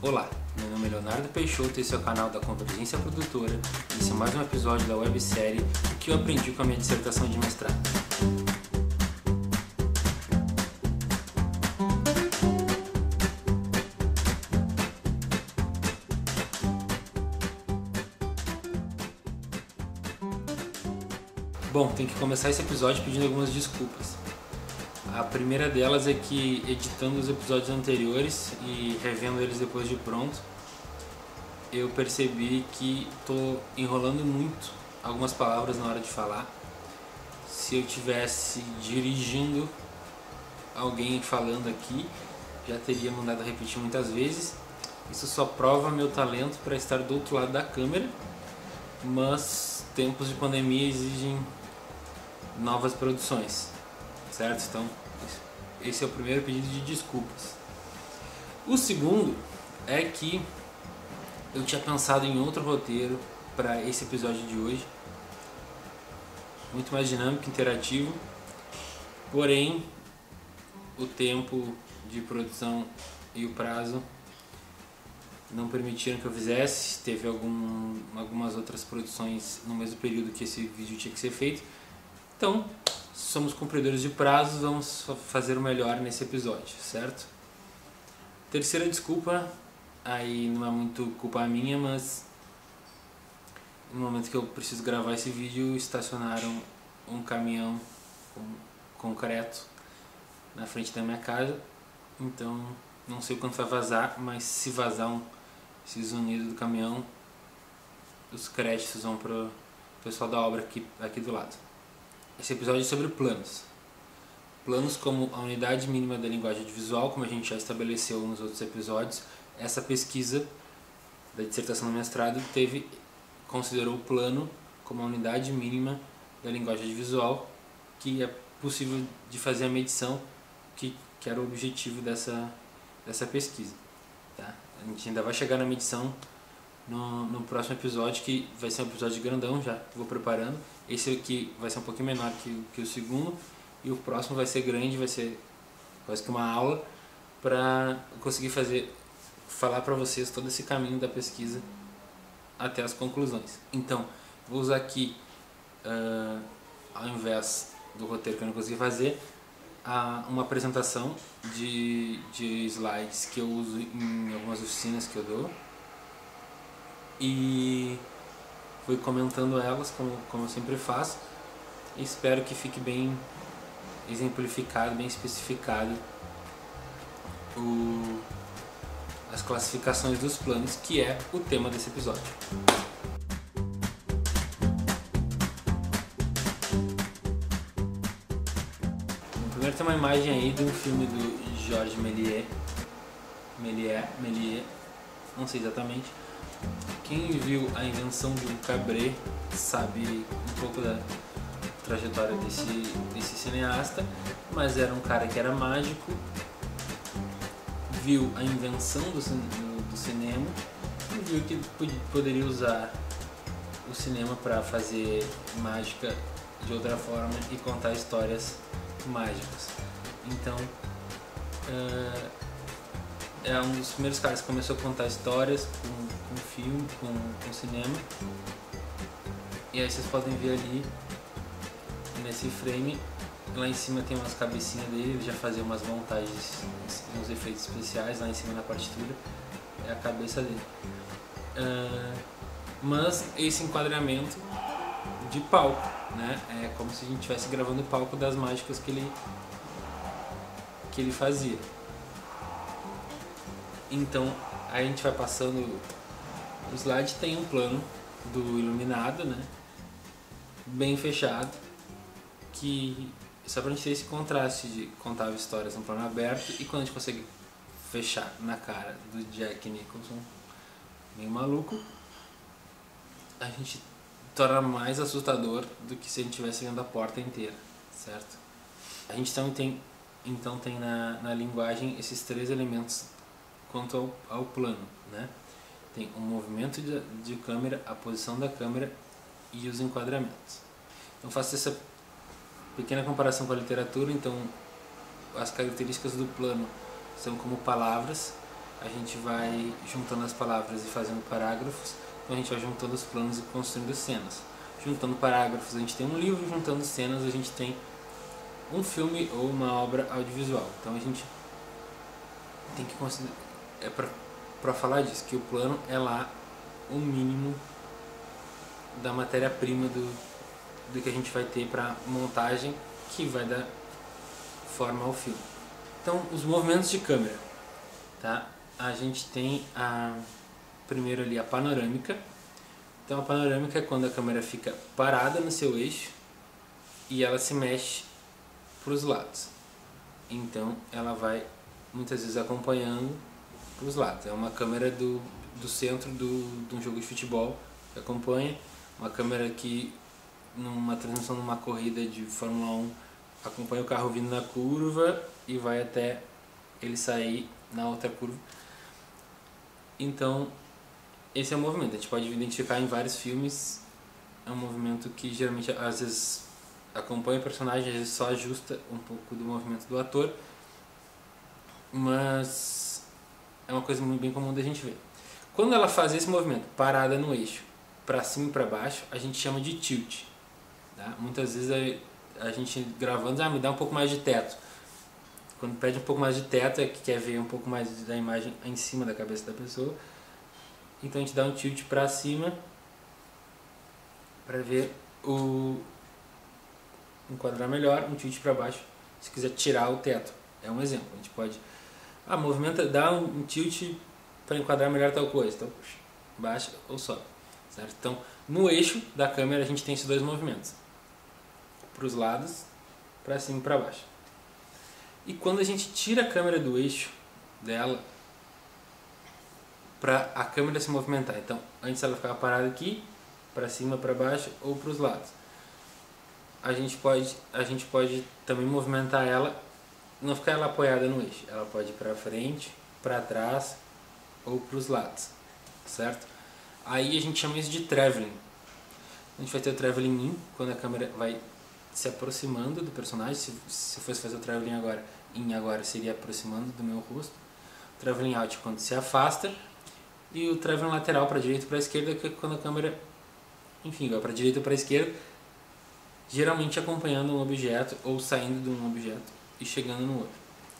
Olá, meu nome é Leonardo Peixoto, esse é o canal da Convergência Produtora e esse é mais um episódio da websérie O que eu aprendi com a minha dissertação de mestrado. Bom, tem que começar esse episódio pedindo algumas desculpas. A primeira delas é que, editando os episódios anteriores e revendo eles depois de pronto, eu percebi que estou enrolando muito algumas palavras na hora de falar. Se eu tivesse dirigindo alguém falando aqui, já teria mandado repetir muitas vezes. Isso só prova meu talento para estar do outro lado da câmera, mas tempos de pandemia exigem novas produções, certo? Então, esse é o primeiro pedido de desculpas. O segundo é que eu tinha pensado em outro roteiro para esse episódio de hoje, muito mais dinâmico, interativo, porém o tempo de produção e o prazo não permitiram que eu fizesse. Teve algumas outras produções no mesmo período que esse vídeo tinha que ser feito, então somos cumpridores de prazos, vamos fazer o melhor nesse episódio, certo? Terceira desculpa, aí não é muito culpa minha, mas no momento que eu preciso gravar esse vídeo, estacionaram um caminhão com concreto na frente da minha casa, então não sei o quanto vai vazar, mas se vazar esse zunido do caminhão, os créditos vão para o pessoal da obra aqui do lado. Esse episódio é sobre planos. Planos como a unidade mínima da linguagem visual, como a gente já estabeleceu nos outros episódios. Essa pesquisa da dissertação do mestrado considerou o plano como a unidade mínima da linguagem visual, que é possível de fazer a medição, que era o objetivo dessa pesquisa. Tá? A gente ainda vai chegar na medição no próximo episódio, que vai ser um episódio grandão, já vou preparando. Esse aqui vai ser um pouquinho menor que o segundo, e o próximo vai ser grande, vai ser quase que uma aula para conseguir falar para vocês todo esse caminho da pesquisa até as conclusões. Então, vou usar aqui, ao invés do roteiro que eu não consegui fazer, uma apresentação de slides que eu uso em algumas oficinas que eu dou, e fui comentando elas como eu sempre faço, e espero que fique bem exemplificado, bem especificado as classificações dos planos, que é o tema desse episódio. Primeiro tem uma imagem aí de um filme do Georges Méliès, não sei exatamente. Quem viu A Invenção de um Cabré sabe um pouco da trajetória desse cineasta, mas era um cara que era mágico, viu a invenção do cinema e viu que poderia usar o cinema para fazer mágica de outra forma e contar histórias mágicas. Então é um dos primeiros caras que começou a contar histórias com filme, com cinema. E aí vocês podem ver ali nesse frame, lá em cima tem umas cabecinhas dele, ele já fazia umas montagens, uns efeitos especiais lá em cima na partitura, é a cabeça dele. Mas esse enquadramento de palco, né? É como se a gente estivesse gravando o palco das mágicas que ele fazia. Então, aí a gente vai passando o slide, tem um plano do iluminado, né? Bem fechado, que só pra gente ter esse contraste de contar histórias no plano aberto, e quando a gente consegue fechar na cara do Jack Nicholson, meio maluco, a gente torna mais assustador do que se a gente estivesse vendo a porta inteira, certo? A gente então tem na linguagem esses três elementos quanto ao plano, né? Tem o movimento de câmera, a posição da câmera e os enquadramentos. Então faço essa pequena comparação com a literatura. Então as características do plano são como palavras, a gente vai juntando as palavras e fazendo parágrafos. Então a gente vai juntando os planos e construindo cenas. Juntando parágrafos a gente tem um livro, juntando cenas a gente tem um filme ou uma obra audiovisual. Então a gente tem que considerar, para falar disso, que o plano é lá o mínimo da matéria-prima do que a gente vai ter para montagem, que vai dar forma ao filme. Então, os movimentos de câmera, tá? A gente tem primeiro ali a panorâmica. Então, a panorâmica é quando a câmera fica parada no seu eixo e ela se mexe para os lados. Então, ela vai muitas vezes acompanhando para os lados. É uma câmera do centro de um jogo de futebol que acompanha, uma câmera que numa transmissão numa corrida de Fórmula 1 acompanha o carro vindo na curva e vai até ele sair na outra curva. Então esse é o movimento, a gente pode identificar em vários filmes. É um movimento que geralmente às vezes acompanha o personagem, às vezes só ajusta um pouco do movimento do ator, mas é uma coisa muito bem comum da gente ver. Quando ela faz esse movimento parada no eixo para cima e para baixo, a gente chama de tilt, tá? Muitas vezes a gente gravando, me dá um pouco mais de teto. Quando pede um pouco mais de teto é que quer ver um pouco mais da imagem em cima da cabeça da pessoa. Então a gente dá um tilt para cima para ver enquadrar melhor, um tilt para baixo se quiser tirar o teto. É um exemplo. A gente pode movimenta, dá um tilt para enquadrar melhor tal coisa. Então baixa ou sobe, certo? Então no eixo da câmera a gente tem esses dois movimentos, para os lados, para cima e para baixo. E quando a gente tira a câmera do eixo dela, para a câmera se movimentar, então antes ela ficava parada aqui, para cima, para baixo ou para os lados, a gente pode também movimentar ela, não ficar ela apoiada no eixo, ela pode ir para frente, para trás ou para os lados, certo? Aí a gente chama isso de traveling. A gente vai ter o traveling in, quando a câmera vai se aproximando do personagem. Se fosse fazer o traveling agora seria aproximando do meu rosto. O traveling out é quando se afasta, e o traveling lateral para a direita e para a esquerda, que é quando a câmera, enfim, vai para a direita ou para a esquerda, geralmente acompanhando um objeto ou saindo de um objeto e chegando no outro.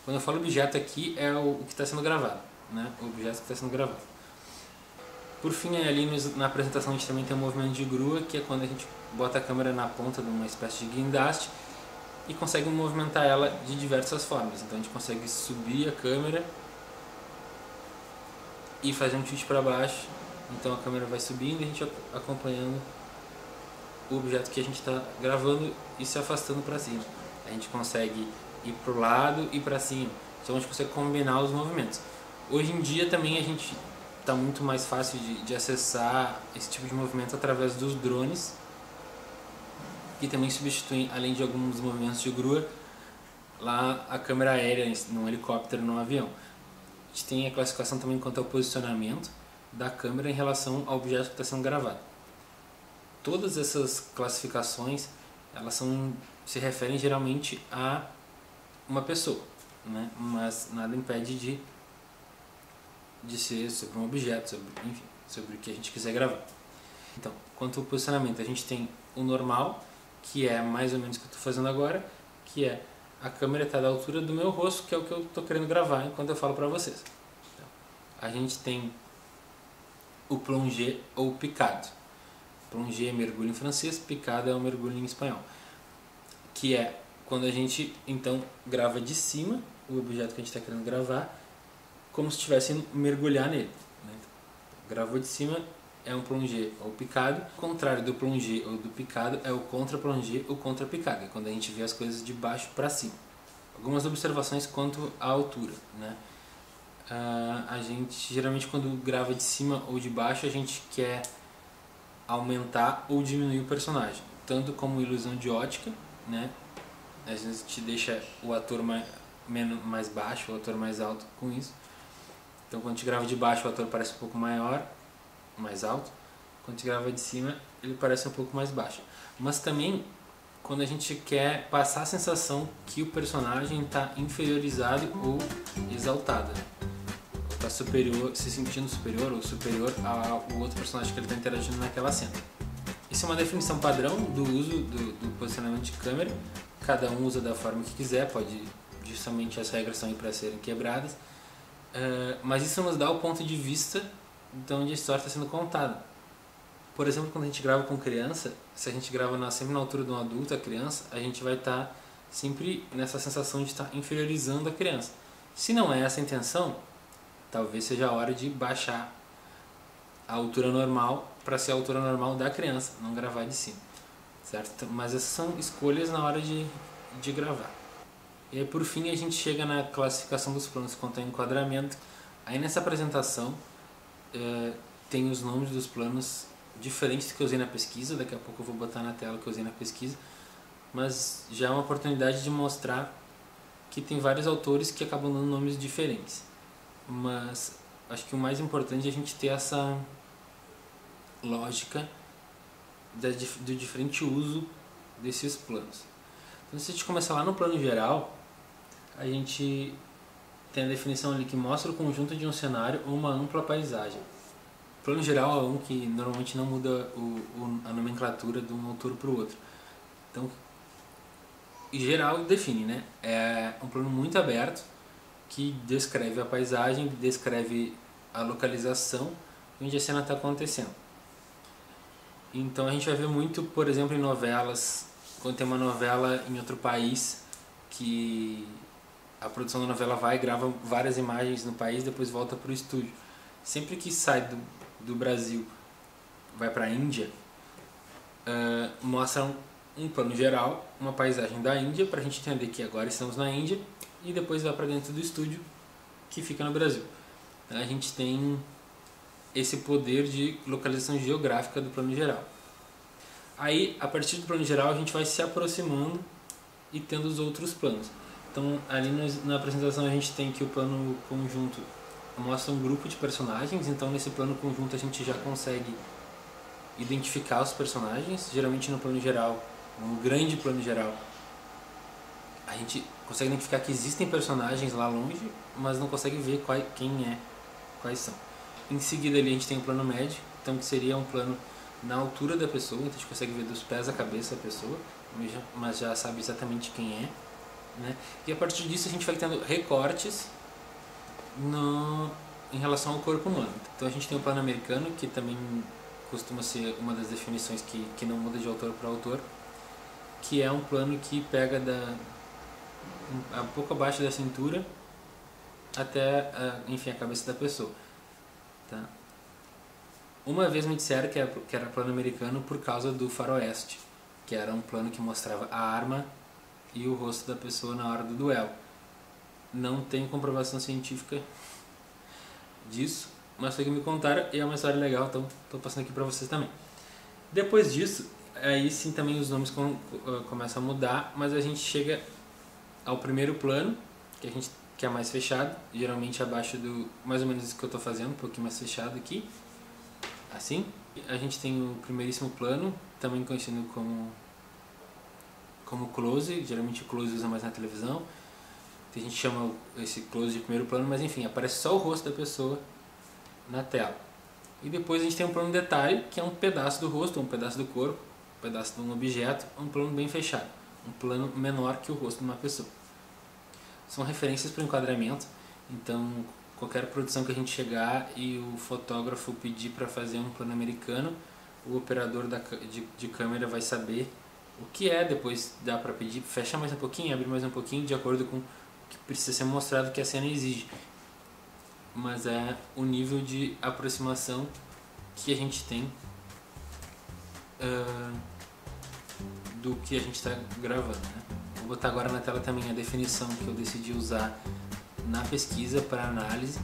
Quando eu falo objeto aqui é o que está sendo gravado, né? O objeto que está sendo gravado. Por fim, ali na apresentação a gente também tem um movimento de grua, que é quando a gente bota a câmera na ponta de uma espécie de guindaste e consegue movimentar ela de diversas formas. Então a gente consegue subir a câmera e fazer um tilt para baixo. Então a câmera vai subindo e a gente acompanhando o objeto que a gente está gravando e se afastando para cima. A gente consegue ir para o lado e para cima. Então a gente consegue combinar os movimentos. Hoje em dia também a gente está muito mais fácil de acessar esse tipo de movimento através dos drones, que também substituem, além de alguns movimentos de grua, lá a câmera aérea num helicóptero, num avião. A gente tem a classificação também quanto ao posicionamento da câmera em relação ao objeto que está sendo gravado. Todas essas classificações elas se referem geralmente a uma pessoa, né? Mas nada impede de ser sobre um objeto, sobre o que a gente quiser gravar. Então, quanto ao posicionamento, a gente tem o normal, que é mais ou menos o que eu estou fazendo agora, que é a câmera está da altura do meu rosto, que é o que eu estou querendo gravar enquanto eu falo para vocês. Então, a gente tem o plongé ou picado. Plongé é mergulho em francês, picado é o mergulho em espanhol, que é quando a gente então grava de cima o objeto que a gente está querendo gravar, como se estivesse mergulhar nele, né? Então, gravou de cima é um plongé ou picado. O contrário do plongé ou do picado é o contra-plongé ou contra-picado, é quando a gente vê as coisas de baixo para cima. Algumas observações quanto à altura, né? A gente geralmente quando grava de cima ou de baixo a gente quer aumentar ou diminuir o personagem, tanto como ilusão de ótica, né? Às vezes a gente deixa o ator mais baixo, o ator mais alto com isso. Então quando a gente grava de baixo o ator parece um pouco maior, mais alto. Quando a gente grava de cima ele parece um pouco mais baixo. Mas também quando a gente quer passar a sensação que o personagem está inferiorizado ou exaltado. tá superior, se sentindo superior ou superior ao outro personagem que ele está interagindo naquela cena. Isso é uma definição padrão do uso do posicionamento de câmera. Cada um usa da forma que quiser, pode justamente as regras são aí para serem quebradas. Mas isso nos dá o ponto de vista de onde a história está sendo contada. Por exemplo, quando a gente grava com criança, se a gente grava sempre na altura de um adulto, a criança, a gente vai estar sempre nessa sensação de estar inferiorizando a criança. Se não é essa a intenção, talvez seja a hora de baixar a altura normal para ser a altura normal da criança, não gravar de cima, certo? Mas essas são escolhas na hora de gravar. E aí, por fim, a gente chega na classificação dos planos quanto ao enquadramento. Aí nessa apresentação tem os nomes dos planos diferentes do que eu usei na pesquisa, daqui a pouco eu vou botar na tela o que eu usei na pesquisa, mas já é uma oportunidade de mostrar que tem vários autores que acabam dando nomes diferentes. Mas acho que o mais importante é a gente ter essa lógica do diferente uso desses planos. Então, se a gente começar lá no plano geral, a gente tem a definição ali que mostra o conjunto de um cenário ou uma ampla paisagem. O plano geral é um que normalmente não muda a nomenclatura de um autor para o outro. Então, em geral define, né? É um plano muito aberto que descreve a paisagem, descreve a localização onde a cena está acontecendo. Então a gente vai ver muito, por exemplo, em novelas, quando tem uma novela em outro país, que a produção da novela vai e grava várias imagens no país, depois volta para o estúdio. Sempre que sai do Brasil, vai para a Índia, mostra um plano geral, uma paisagem da Índia, para a gente entender que agora estamos na Índia, e depois vai para dentro do estúdio, que fica no Brasil. Então, a gente tem esse poder de localização geográfica do plano geral. Aí, a partir do plano geral, a gente vai se aproximando e tendo os outros planos. Então, ali na apresentação a gente tem que o plano conjunto mostra um grupo de personagens, então nesse plano conjunto a gente já consegue identificar os personagens. Geralmente no plano geral, no grande plano geral, a gente consegue identificar que existem personagens lá longe, mas não consegue ver quais são. Em seguida ali a gente tem o plano médio, então que seria um plano na altura da pessoa, então a gente consegue ver dos pés à cabeça a pessoa, mas já sabe exatamente quem é, né? E a partir disso a gente vai tendo recortes em relação ao corpo humano. Então a gente tem o plano americano, que também costuma ser uma das definições que não muda de autor para autor, que é um plano que pega um pouco abaixo da cintura até enfim, a cabeça da pessoa, tá? Uma vez me disseram que era plano americano por causa do faroeste, que era um plano que mostrava a arma e o rosto da pessoa na hora do duelo. Não tenho comprovação científica disso, mas foi que me contaram e é uma história legal, então estou passando aqui para vocês também. Depois disso, aí sim também os nomes começam a mudar, mas a gente chega ao primeiro plano, que é mais fechado, geralmente abaixo do mais ou menos isso que eu estou fazendo, um pouquinho mais fechado aqui, assim. A gente tem o primeiríssimo plano, também conhecido como close, geralmente o close usa mais na televisão. A gente chama esse close de primeiro plano, mas enfim, aparece só o rosto da pessoa na tela. E depois a gente tem um plano detalhe, que é um pedaço do rosto, um pedaço do corpo, um pedaço de um objeto, um plano bem fechado, um plano menor que o rosto de uma pessoa. São referências para o enquadramento, então qualquer produção que a gente chegar e o fotógrafo pedir para fazer um plano americano, o operador de câmera vai saber o que é, depois dá para pedir, fecha mais um pouquinho, abre mais um pouquinho, de acordo com que precisa ser mostrado, que a cena exige. Mas é o nível de aproximação que a gente tem do que a gente está gravando, né? Vou botar agora na tela também a definição que eu decidi usar na pesquisa para análise.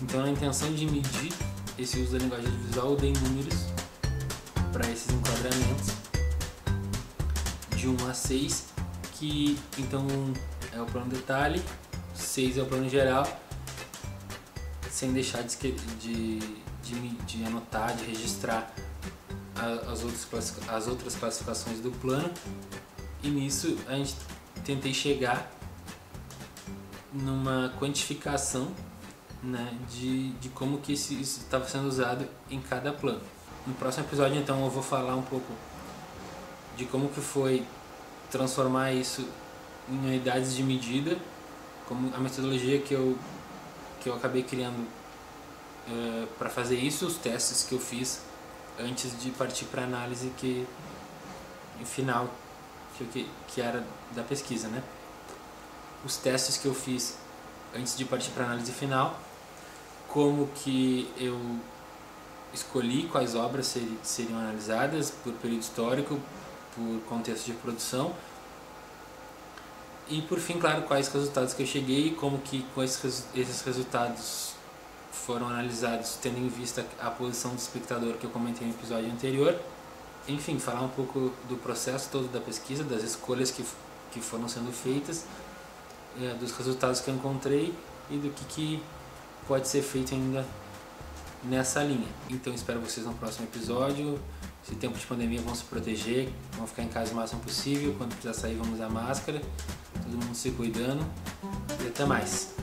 Então, a intenção de medir esse uso da linguagem visual, eu dei números para esses enquadramentos de 1 a 6, que então é o plano detalhe, 6 é o plano geral sem deixar de anotar, de registrar as outras classificações do plano. E nisso a gente tentei chegar numa quantificação, né, de como que isso estava sendo usado em cada plano. No próximo episódio, então, eu vou falar um pouco de como que foi transformar isso em unidades de medida, como a metodologia que eu acabei criando para fazer isso, os testes que eu fiz antes de partir para a análise final que era da pesquisa, né? Os testes que eu fiz antes de partir para a análise final, como que eu escolhi quais obras seriam analisadas por período histórico, por contexto de produção, e por fim, claro, quais resultados que eu cheguei e como que com esses resultados foram analisados tendo em vista a posição do espectador que eu comentei no episódio anterior. Enfim, falar um pouco do processo todo da pesquisa, das escolhas que foram sendo feitas, dos resultados que eu encontrei e do que pode ser feito ainda nessa linha. Então espero vocês no próximo episódio. Esse tempo de pandemia, vão se proteger, vão ficar em casa o máximo possível. Quando precisar sair, vamos usar máscara. Todo mundo se cuidando. E até mais.